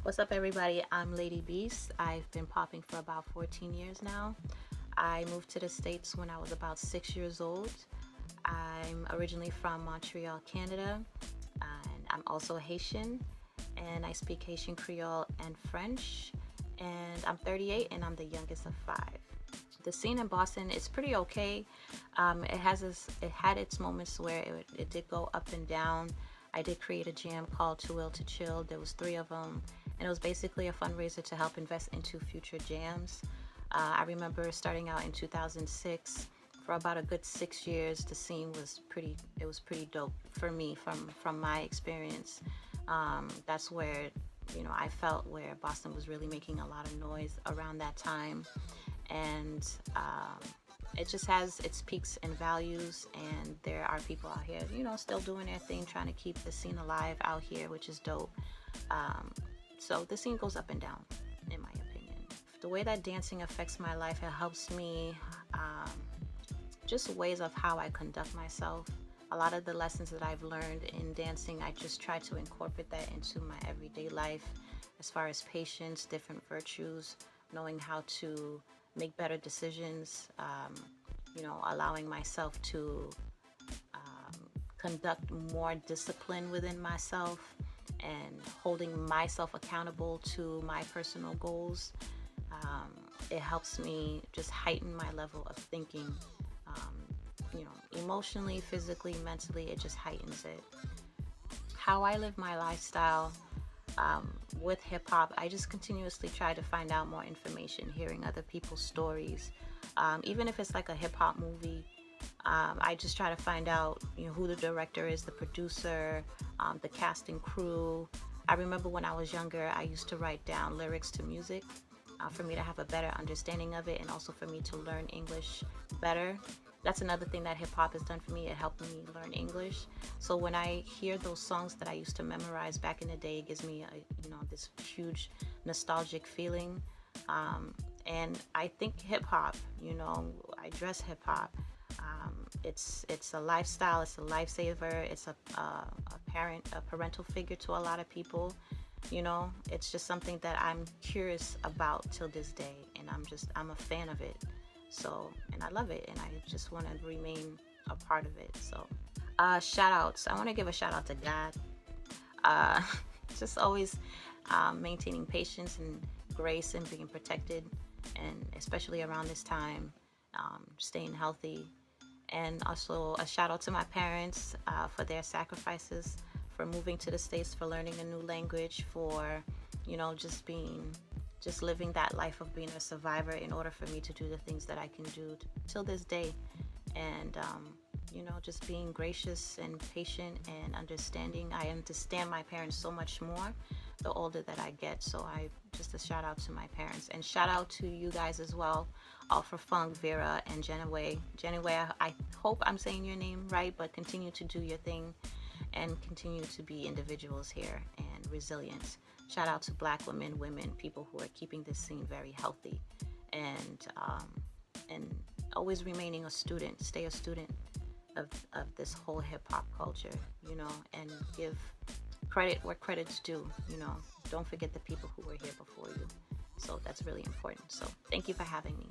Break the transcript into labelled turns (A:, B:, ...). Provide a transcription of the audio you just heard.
A: What's up, everybody? I'm Ladybeast. I've been popping for about 14 years now. I moved to the States when I was about 6 years old. I'm originally from Montreal, Canada, and I'm also Haitian, and I speak Haitian Creole and French. And I'm 38, and I'm the youngest of five. The scene in Boston is pretty okay. It had its moments where it did go up and down. I did create a jam called Too Ill to Chill. There was three of them, and it was basically a fundraiser to help invest into future jams. I remember starting out in 2006. For about a good 6 years, the scene was pretty. It was pretty dope for me from my experience. That's where I felt where Boston was really making a lot of noise around that time, and it just has its peaks and values, and there are people out here still doing their thing, trying to keep the scene alive out here, which is dope. So the scene goes up and down, in my opinion. The way that dancing affects my life, it helps me, just ways of how I conduct myself. A lot of the lessons that I've learned in dancing, I just try to incorporate that into my everyday life, as far as patience, different virtues, knowing how to make better decisions, allowing myself to conduct more discipline within myself, and holding myself accountable to my personal goals. It helps me just heighten my level of thinking, emotionally, physically, mentally. It just heightens it. How I live my lifestyle, with hip hop, I just continuously try to find out more information, hearing other people's stories. Even if it's like a hip hop movie, I just try to find out, who the director is, the producer, the cast and crew. I remember when I was younger, I used to write down lyrics to music, for me to have a better understanding of it, and also for me to learn English better. That's another thing that hip hop has done for me. It helped me learn English. So when I hear those songs that I used to memorize back in the day, it gives me this huge nostalgic feeling. And I think hip hop, I dress hip hop. It's a lifestyle. It's a lifesaver. It's a parental figure to a lot of people. It's just something that I'm curious about till this day, and I'm a fan of it. So, and I love it, and I just want to remain a part of it. So, shout outs. I want to give a shout out to God. Uh, just always maintaining patience and grace and being protected, and especially around this time, staying healthy. And also a shout out to my parents, for their sacrifices, for moving to the States, for learning a new language, for just living that life of being a survivor in order for me to do the things that I can do till this day. And just being gracious and patient and understanding. I understand my parents so much more the older that I get. So I just a shout out to my parents, and shout out to you guys as well, allforfunk, Vera, and Jenaway. Jenaway, I hope I'm saying your name right, but continue to do your thing and continue to be individuals here and resilient. Shout out to Black women, people who are keeping this scene very healthy, and always remaining a student. Stay a student of this whole hip hop culture, and give credit where credit's due. Don't forget the people who were here before you. So that's really important. So thank you for having me.